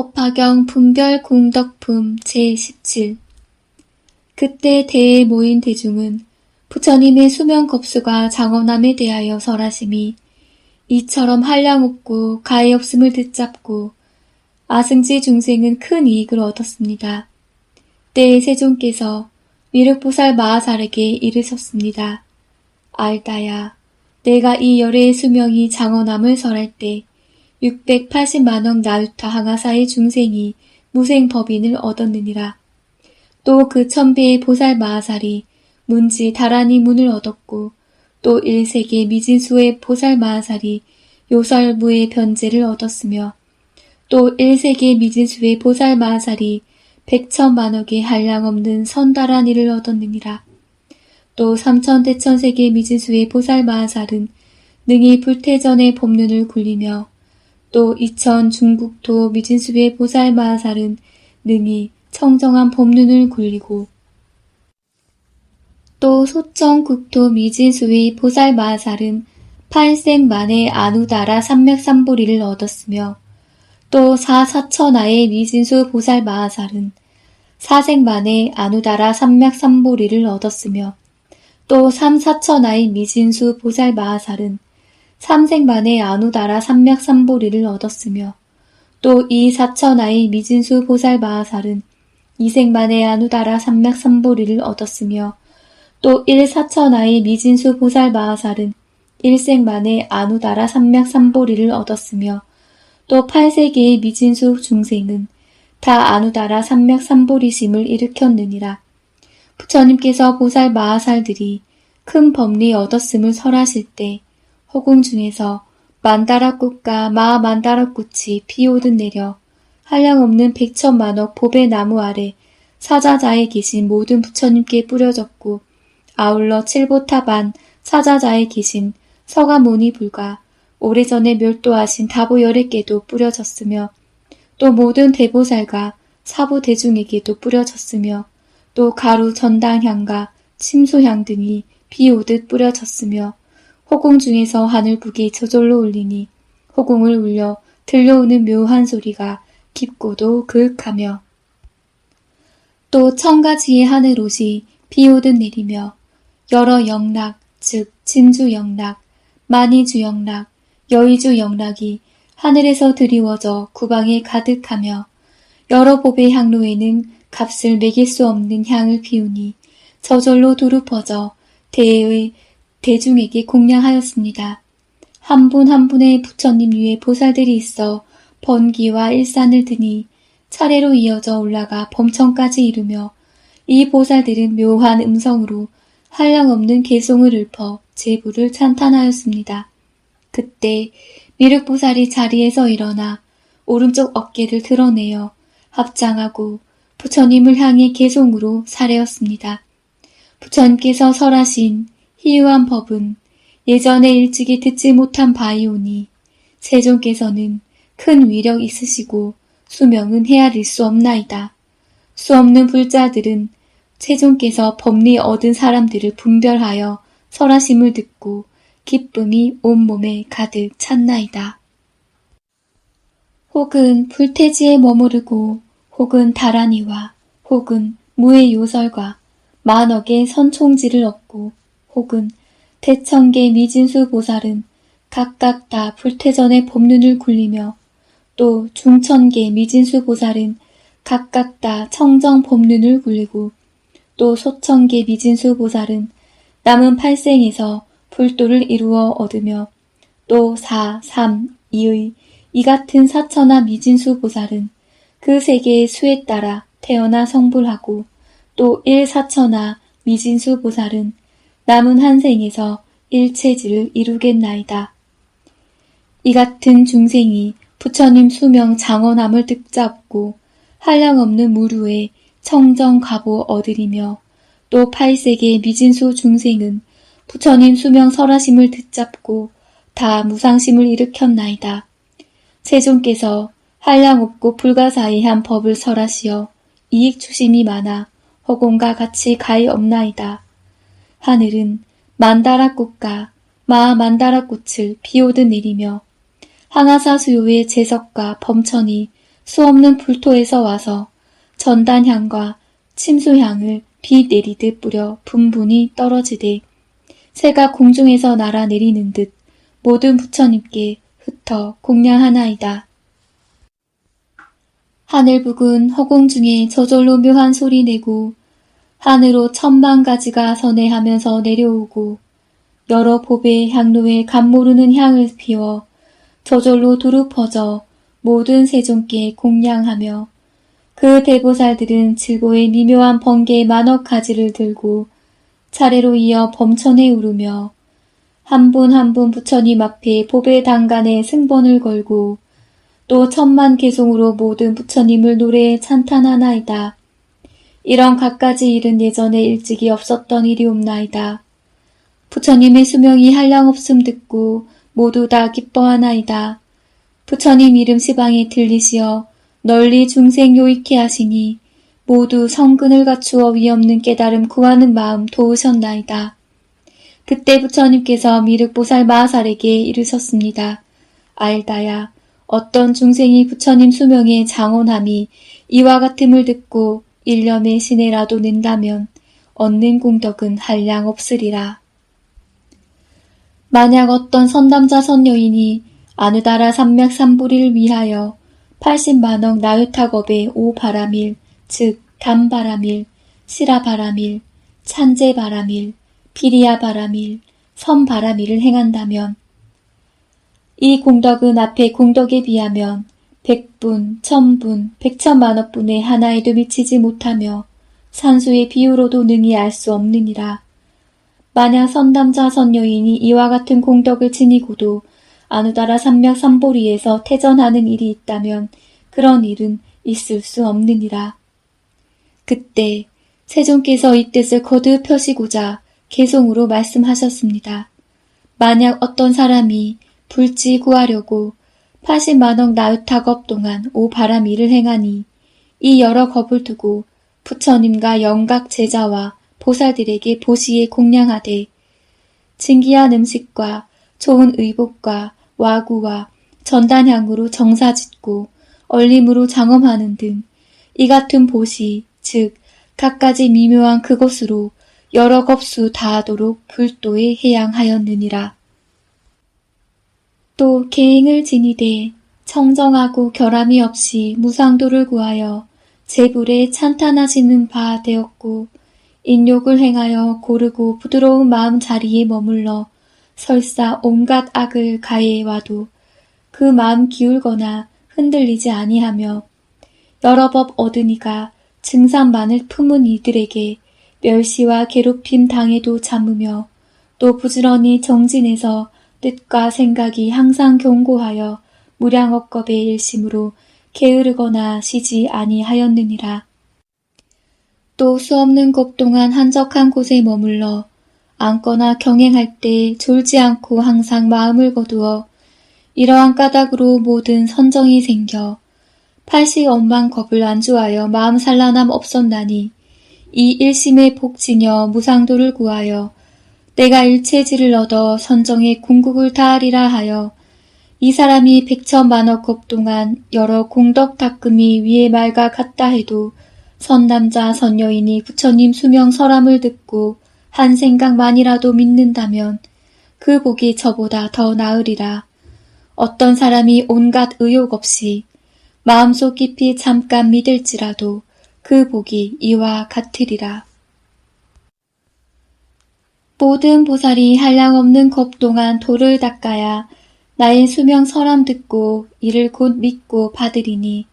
법화경 분별공덕품 제17 그때 대에 모인 대중은 부처님의 수명겁수가 장엄함에 대하여 설하심이 이처럼 한량없고 가해없음을 듣잡고 아승지 중생은 큰 이익을 얻었습니다. 때에 세존께서 미륵보살 마하살에게 이르셨습니다. 알다야, 내가 이 열애의 수명이 장엄함을 설할 때 680만억 나유타 항아사의 중생이 무생법인을 얻었느니라. 또 그 천배의 보살 마하살이 문지 다라니 문을 얻었고 또 1세계 미진수의 보살 마하살이 요설무의 변제를 얻었으며 또 1세계 미진수의 보살 마하살이 100천만억의 한량없는 선다라니를 얻었느니라. 또 3천대천세계 미진수의 보살 마하살은 능히 불태전의 법륜을 굴리며 또 2000 중국도 미진수의 보살 마하살은 능히 청정한 법륜을 굴리고 또 소청국토 미진수의 보살 마하살은 8생 만에 아누다라 삼맥삼보리를 얻었으며 또 4사천하의 미진수 보살 마하살은 4생 만에 아누다라 삼맥삼보리를 얻었으며 또 3사천하의 미진수 보살 마하살은 3생 만에 아누다라 삼맥삼보리를 얻었으며 또 2사천하의 미진수 보살 마하살은 2생 만에 아누다라 삼맥삼보리를 얻었으며 또 1사천하의 미진수 보살 마하살은 1생 만에 아누다라 삼맥삼보리를 얻었으며 또 8세계의 미진수 중생은 다 아누다라 삼맥삼보리심을 일으켰느니라. 부처님께서 보살 마하살들이 큰 법리 얻었음을 설하실 때 허공 중에서 만다라꽃과 마만다라꽃이 피오듯 내려 한량없는 100천만억 보배 나무 아래 사자자에 계신 모든 부처님께 뿌려졌고 아울러 칠보타반 사자자에 계신 서가모니 불과 오래전에 멸도하신 다보열에게도 뿌려졌으며 또 모든 대보살과 사부대중에게도 뿌려졌으며 또 가루 전당향과 침소향 등이 비오듯 뿌려졌으며 호공 중에서 하늘북이 저절로 울리니 호공을 울려 들려오는 묘한 소리가 깊고도 그윽하며 또 천가지의 하늘옷이 비오듯 내리며 여러 영락 즉 진주영락, 만이주영락, 여의주영락이 하늘에서 드리워져 구방에 가득하며 여러 법의 향로에는 값을 매길 수 없는 향을 피우니 저절로 두루 퍼져 대의 대중에게 공양하였습니다. 한 분 한 분의 부처님 위에 보살들이 있어 번기와 일산을 드니 차례로 이어져 올라가 범천까지 이르며 이 보살들은 묘한 음성으로 한량없는 개송을 읊어 제부를 찬탄하였습니다. 그때 미륵보살이 자리에서 일어나 오른쪽 어깨를 드러내어 합장하고 부처님을 향해 개송으로 사례었습니다. 부처님께서 설하신 희유한 법은 예전에 일찍이 듣지 못한 바이오니 세존께서는 큰 위력 있으시고 수명은 헤아릴 수 없나이다. 수 없는 불자들은 세존께서 법리 얻은 사람들을 분별하여 설하심을 듣고 기쁨이 온몸에 가득 찼나이다. 혹은 불태지에 머무르고 혹은 다라니와 혹은 무의 요설과 만억의 선총지를 얻고 혹은 대천계 미진수 보살은 각각 다 불태전의 법륜을 굴리며 또 중천계 미진수 보살은 각각 다 청정 법륜을 굴리고 또 소천계 미진수 보살은 남은 8생에서 불도를 이루어 얻으며 또 4, 3, 2의 이 같은 사천하 미진수 보살은 그 세계의 수에 따라 태어나 성불하고 또 1사천하 미진수 보살은 남은 한 생에서 일체지를 이루겠나이다. 이 같은 중생이 부처님 수명 장엄함을 듣잡고 한량없는 무류에 청정갑오 얻으리며 또 8세계 미진수 중생은 부처님 수명 설하심을 듣잡고 다 무상심을 일으켰나이다. 세존께서 한량없고 불가사의한 법을 설하시어 이익추심이 많아 허공과 같이 가히 없나이다. 하늘은 만다라꽃과 마만다라꽃을 비오듯 내리며 항아사 수요의 제석과 범천이 수없는 불토에서 와서 전단향과 침수향을 비 내리듯 뿌려 분분히 떨어지되 새가 공중에서 날아내리는 듯 모든 부처님께 흩어 공양하나이다. 하늘북은 허공 중에 저절로 묘한 소리 내고 하늘로 천만 가지가 선회하면서 내려오고 여러 법의 향로에 감모르는 향을 피워 저절로 두루 퍼져 모든 세존께 공양하며 그 대보살들은 질보의 미묘한 번개의 만억 가지를 들고 차례로 이어 범천에 오르며 한 분 한 분 부처님 앞에 법의 당간에 승번을 걸고 또 천만 개송으로 모든 부처님을 노래에 찬탄하나이다. 이런 갖가지 일은 예전에 일찍이 없었던 일이옵나이다. 부처님의 수명이 한량없음 듣고 모두 다 기뻐하나이다. 부처님 이름 시방에 들리시어 널리 중생 요익케 하시니 모두 성근을 갖추어 위없는 깨달음 구하는 마음 도우셨나이다. 그때 부처님께서 미륵보살 마하살에게 이르셨습니다. 알다야, 어떤 중생이 부처님 수명의 장원함이 이와 같음을 듣고 일념의 시내라도 낸다면 얻는 공덕은 한량 없으리라. 만약 어떤 선남자 선여인이 아누다라 삼맥삼보리를 위하여 80만억 나유타겁의 오바라밀, 즉 담바라밀, 시라바라밀, 찬제바라밀, 피리야바라밀, 선바라밀을 행한다면 이 공덕은 앞에 공덕에 비하면 100분, 1000분, 100천만억분의 하나에도 미치지 못하며 산수의 비유로도 능히 알 수 없느니라. 만약 선남자 선여인이 이와 같은 공덕을 지니고도 아누다라 삼맥삼보리에서 태전하는 일이 있다면 그런 일은 있을 수 없느니라. 그때 세존께서 이 뜻을 거듭 펴시고자 개송으로 말씀하셨습니다. 만약 어떤 사람이 불지 구하려고 80만억 나유타겁 동안 오바라밀을 행하니 이 여러 겁을 두고 부처님과 영각 제자와 보살들에게 보시에 공양하되 진기한 음식과 좋은 의복과 와구와 전단향으로 정사짓고 얼림으로 장엄하는 등 이 같은 보시, 즉 갖가지 미묘한 그것으로 여러 겁수 다하도록 불도에 해양하였느니라. 또 계행을 지니되 청정하고 결함이 없이 무상도를 구하여 제불에 찬탄하시는 바 되었고 인욕을 행하여 고르고 부드러운 마음 자리에 머물러 설사 온갖 악을 가해와도 그 마음 기울거나 흔들리지 아니하며 여러 법 얻으니가 증상만을 품은 이들에게 멸시와 괴롭힘 당해도 참으며 또 부지런히 정진해서 뜻과 생각이 항상 견고하여 무량억겁의 일심으로 게으르거나 쉬지 아니하였느니라. 또 수없는 겁 동안 한적한 곳에 머물러 앉거나 경행할 때 졸지 않고 항상 마음을 거두어 이러한 까닭으로 모든 선정이 생겨 80억만 겁을 안주하여 마음 산란함 없었나니 이 일심의 복지녀 무상도를 구하여 내가 일체지를 얻어 선정의 궁극을 다하리라 하여 이 사람이 100천만억 겁 동안 여러 공덕 닦음이 위의 말과 같다 해도 선남자 선여인이 부처님 수명 설함을 듣고 한 생각만이라도 믿는다면 그 복이 저보다 더 나으리라. 어떤 사람이 온갖 의욕 없이 마음속 깊이 잠깐 믿을지라도 그 복이 이와 같으리라. 모든 보살이 한량없는 겁 동안 도를 닦아야 나의 수명 설함 듣고 이를 곧 믿고 받으리니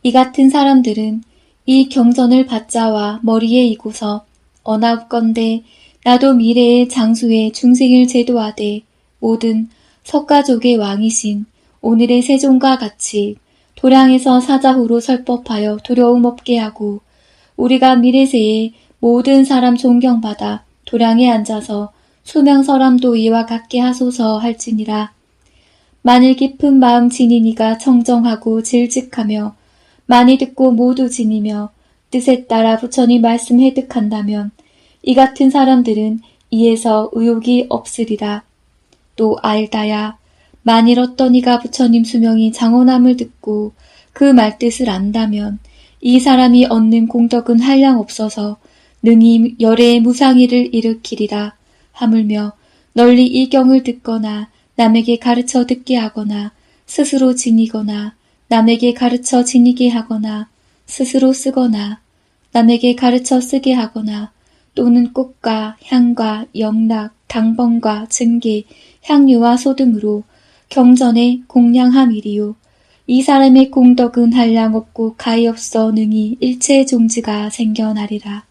이 같은 사람들은 이 경전을 받자와 머리에 이고서 어나옵건대 나도 미래의 장수의 중생을 제도하되 모든 석가족의 왕이신 오늘의 세존과 같이 도량에서 사자후로 설법하여 두려움 없게 하고 우리가 미래세에 모든 사람 존경받아 도량에 앉아서 수명설함도 이와 같게 하소서 할지니라. 만일 깊은 마음 지니니가 청정하고 질직하며 많이 듣고 모두 지니며 뜻에 따라 부처님 말씀 획득한다면 이 같은 사람들은 이에서 의욕이 없으리라. 또 알다야 만일 어떤 이가 부처님 수명이 장원함을 듣고 그 말뜻을 안다면 이 사람이 얻는 공덕은 한량 없어서 능히 열의 무상의를 일으키리라. 하물며 널리 이 경을 듣거나 남에게 가르쳐 듣게 하거나 스스로 지니거나 남에게 가르쳐 지니게 하거나 스스로 쓰거나 남에게 가르쳐 쓰게 하거나 또는 꽃과 향과 영락, 당번과 증계, 향유와 소 등으로 경전에 공양함이리요. 이 사람의 공덕은 한량 없고 가히 없어 능히 일체의 종지가 생겨나리라.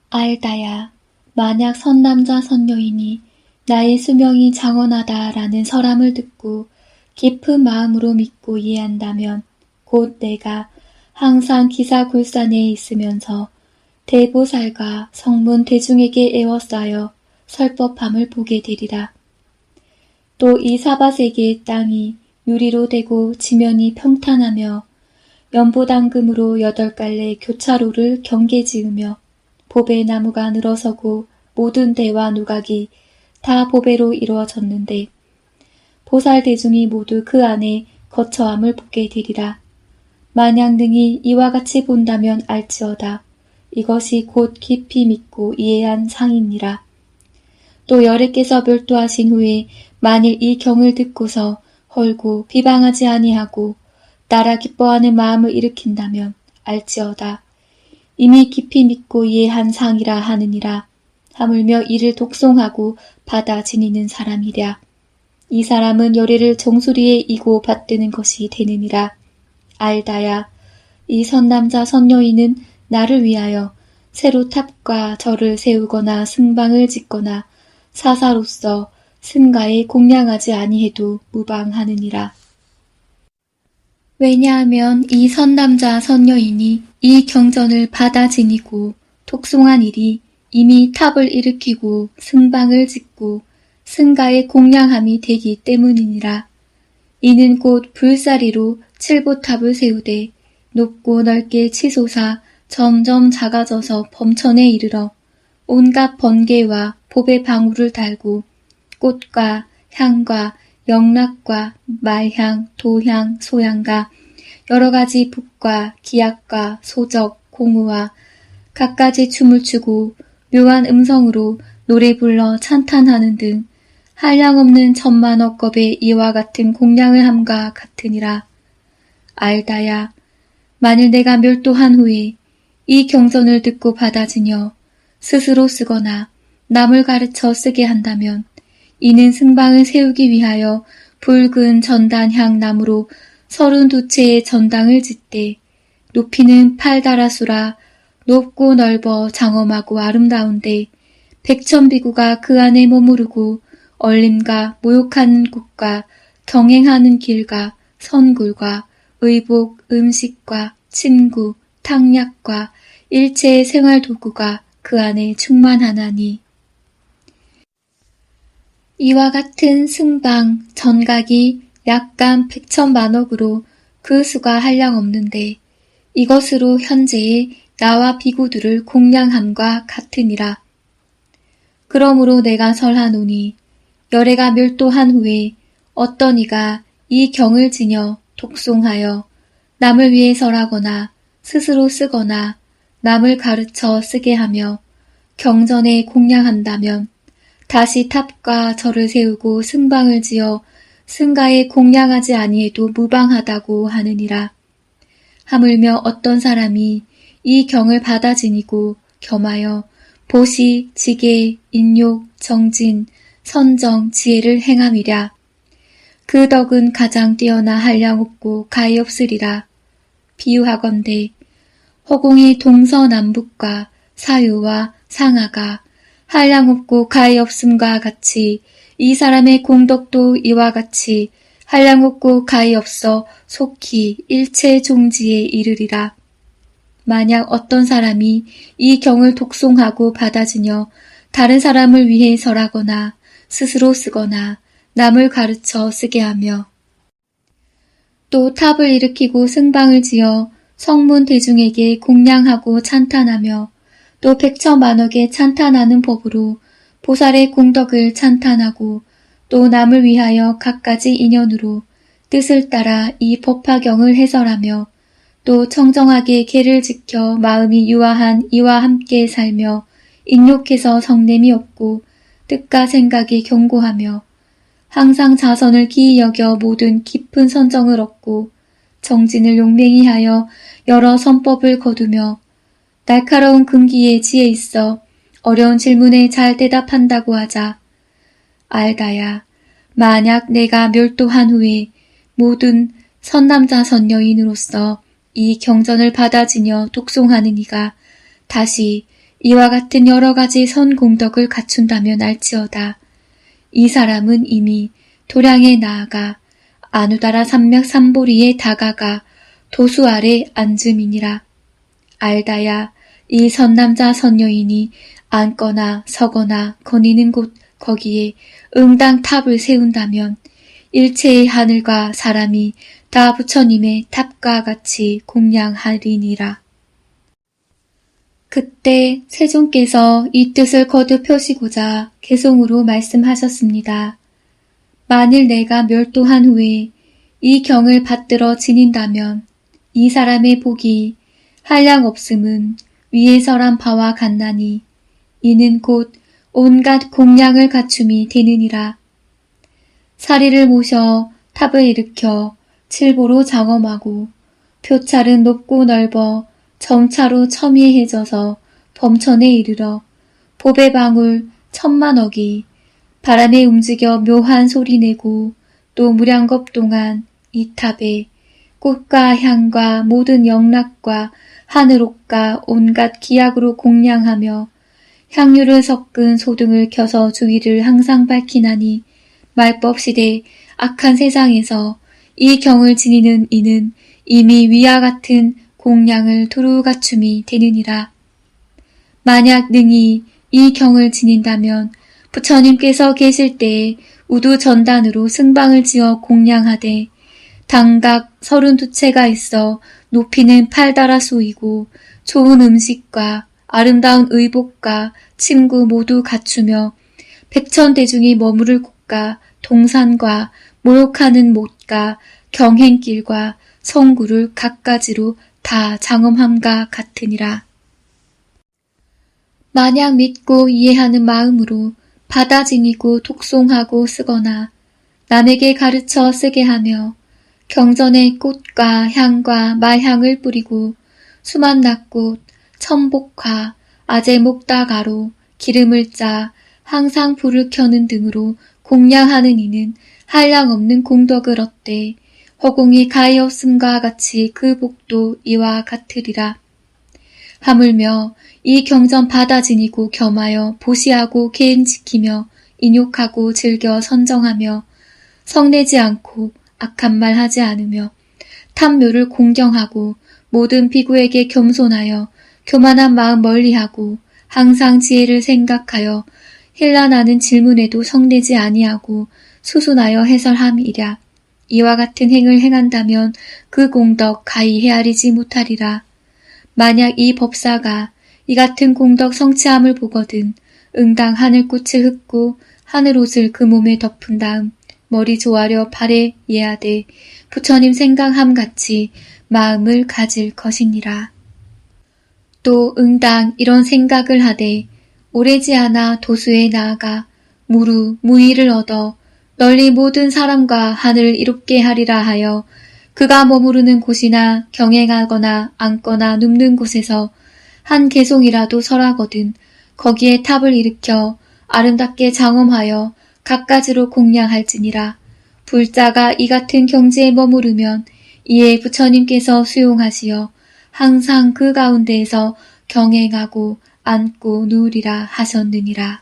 알다야, 만약 선남자 선녀이니 나의 수명이 장원하다라는 설함을 듣고 깊은 마음으로 믿고 이해한다면 곧 내가 항상 기사굴산에 있으면서 대보살과 성문 대중에게 애워싸여 설법함을 보게 되리라. 또 이 사바세계의 땅이 유리로 되고 지면이 평탄하며 연보당금으로 8갈래 교차로를 경계 지으며 보배 나무가 늘어서고 모든 대와 누각이 다 보배로 이루어졌는데 보살 대중이 모두 그 안에 거처함을 보게 되리라. 만약 능히 이와 같이 본다면 알지어다. 이것이 곧 깊이 믿고 이해한 상이니라. 또 여래께서 멸도하신 후에 만일 이 경을 듣고서 헐고 비방하지 아니하고 나라 기뻐하는 마음을 일으킨다면 알지어다. 이미 깊이 믿고 이해한 상이라 하느니라. 하물며 이를 독송하고 받아 지니는 사람이랴. 이 사람은 열애를 정수리에 이고 받드는 것이 되느니라. 알다야, 이 선남자 선녀인은 나를 위하여 새로 탑과 절을 세우거나 승방을 짓거나 사사로서 승가에 공양하지 아니해도 무방하느니라. 왜냐하면 이 선남자 선녀인이 이 경전을 받아 지니고 독송한 일이 이미 탑을 일으키고 승방을 짓고 승가의 공양함이 되기 때문이니라. 이는 곧 불사리로 칠보탑을 세우되 높고 넓게 치솟아 점점 작아져서 범천에 이르러 온갖 번개와 보배 방울을 달고 꽃과 향과 영락과 말향, 도향, 소향과 여러 가지 북과 기악과 소적, 공우와 갖가지 춤을 추고 묘한 음성으로 노래 불러 찬탄하는 등 한량없는 천만억 겁의 이와 같은 공양을 함과 같으니라. 알다야, 만일 내가 멸도한 후에 이 경전을 듣고 받아지녀 스스로 쓰거나 남을 가르쳐 쓰게 한다면 이는 승방을 세우기 위하여 붉은 전단향 나무로 32채의 전당을 짓되 높이는 8다라수라 높고 넓어 장엄하고 아름다운데 백천비구가 그 안에 머무르고 얼림과 모욕하는 곳과 경행하는 길과 선굴과 의복, 음식과 침구, 탕약과 일체의 생활도구가 그 안에 충만하나니 이와 같은 승방, 전각이 약간 100천만억으로 그 수가 한량 없는데 이것으로 현재의 나와 비구들을 공양함과 같으니라. 그러므로 내가 설하노니 열애가 멸도한 후에 어떤 이가 이 경을 지녀 독송하여 남을 위해 설하거나 스스로 쓰거나 남을 가르쳐 쓰게 하며 경전에 공양한다면 다시 탑과 절을 세우고 승방을 지어 승가에 공양하지 아니해도 무방하다고 하느니라. 하물며 어떤 사람이 이 경을 받아 지니고 겸하여 보시, 지계, 인욕, 정진, 선정, 지혜를 행함이랴. 그 덕은 가장 뛰어나 한량없고 가히 없으리라. 비유하건대 허공의 동서남북과 사유와 상하가 한량없고 가히 없음과 같이 이 사람의 공덕도 이와 같이 한량없고 가히 없어 속히 일체 종지에 이르리라. 만약 어떤 사람이 이 경을 독송하고 받아지녀 다른 사람을 위해 설하거나 스스로 쓰거나 남을 가르쳐 쓰게 하며 또 탑을 일으키고 승방을 지어 성문 대중에게 공양하고 찬탄하며 또 백천만억에 찬탄하는 법으로 보살의 공덕을 찬탄하고 또 남을 위하여 갖가지 인연으로 뜻을 따라 이 법화경을 해설하며 또 청정하게 계를 지켜 마음이 유아한 이와 함께 살며 인욕해서 성냄이 없고 뜻과 생각이 견고하며 항상 자선을 기이 여겨 모든 깊은 선정을 얻고 정진을 용맹히 하여 여러 선법을 거두며 날카로운 금기에 지혜 있어 어려운 질문에 잘 대답한다고 하자. 알다야, 만약 내가 멸도한 후에 모든 선남자 선여인으로서 이 경전을 받아 지녀 독송하는 이가 다시 이와 같은 여러 가지 선공덕을 갖춘다면 알지어다. 이 사람은 이미 도량에 나아가 아누다라 산맥 산보리에 다가가 도수 아래 앉음이니라. 알다야, 이 선남자 선여인이 앉거나 서거나 거니는 곳 거기에 응당 탑을 세운다면 일체의 하늘과 사람이 다 부처님의 탑과 같이 공양하리니라. 그때 세존께서 이 뜻을 거듭 펴시고자 개송으로 말씀하셨습니다. 만일 내가 멸도한 후에 이 경을 받들어 지닌다면 이 사람의 복이 한량 없음은 위에 설한 바와 같나니 이는 곧 온갖 공양을 갖춤이 되느니라. 사리를 모셔 탑을 일으켜 칠보로 장엄하고 표찰은 높고 넓어 점차로 첨예해져서 범천에 이르러 보배 방울 10,000억이 바람에 움직여 묘한 소리 내고 또 무량겁 동안 이 탑에 꽃과 향과 모든 영락과 하늘옥과 온갖 기약으로 공양하며 향유를 섞은 소등을 켜서 주위를 항상 밝히나니 말법시대 악한 세상에서 이 경을 지니는 이는 이미 위와 같은 공양을 두루 갖춤이 되느니라. 만약 능히 이 경을 지닌다면 부처님께서 계실 때에 우두 전단으로 승방을 지어 공양하되 당각 32채가 있어 높이는 8다라소이고 좋은 음식과 아름다운 의복과 침구 모두 갖추며 백천대중이 머무를 곳과 동산과 모욕하는 못과 경행길과 성구를 갖가지로 다 장엄함과 같으니라. 만약 믿고 이해하는 마음으로 받아 지니고 독송하고 쓰거나 남에게 가르쳐 쓰게 하며 경전에 꽃과 향과 말향을 뿌리고 수만 낙꽃, 천복화, 아제목다가로 기름을 짜 항상 불을 켜는 등으로 공양하는 이는 한량없는 공덕을 얻되 허공이 가히 없음과 같이 그 복도 이와 같으리라. 하물며 이 경전 받아 지니고 겸하여 보시하고 계행 지키며 인욕하고 즐겨 선정하며 성내지 않고 악한 말 하지 않으며 탐묘를 공경하고 모든 비구에게 겸손하여 교만한 마음 멀리하고 항상 지혜를 생각하여 힐난하는 질문에도 성내지 아니하고 수순하여 해설함이랴. 이와 같은 행을 행한다면 그 공덕 가히 헤아리지 못하리라. 만약 이 법사가 이 같은 공덕 성취함을 보거든 응당 하늘꽃을 흡고 하늘옷을 그 몸에 덮은 다음 머리 조아려 발에 예하되 부처님 생각함 같이 마음을 가질 것이니라. 또 응당 이런 생각을 하되 오래지 않아 도수에 나아가 무의를 얻어 널리 모든 사람과 하늘을 이롭게 하리라 하여 그가 머무르는 곳이나 경행하거나 앉거나 눕는 곳에서 한 개송이라도 설하거든 거기에 탑을 일으켜 아름답게 장엄하여 갖가지로 공양할지니라. 불자가 이 같은 경지에 머무르면 이에 부처님께서 수용하시어 항상 그 가운데에서 경행하고 앉고 누우리라 하셨느니라.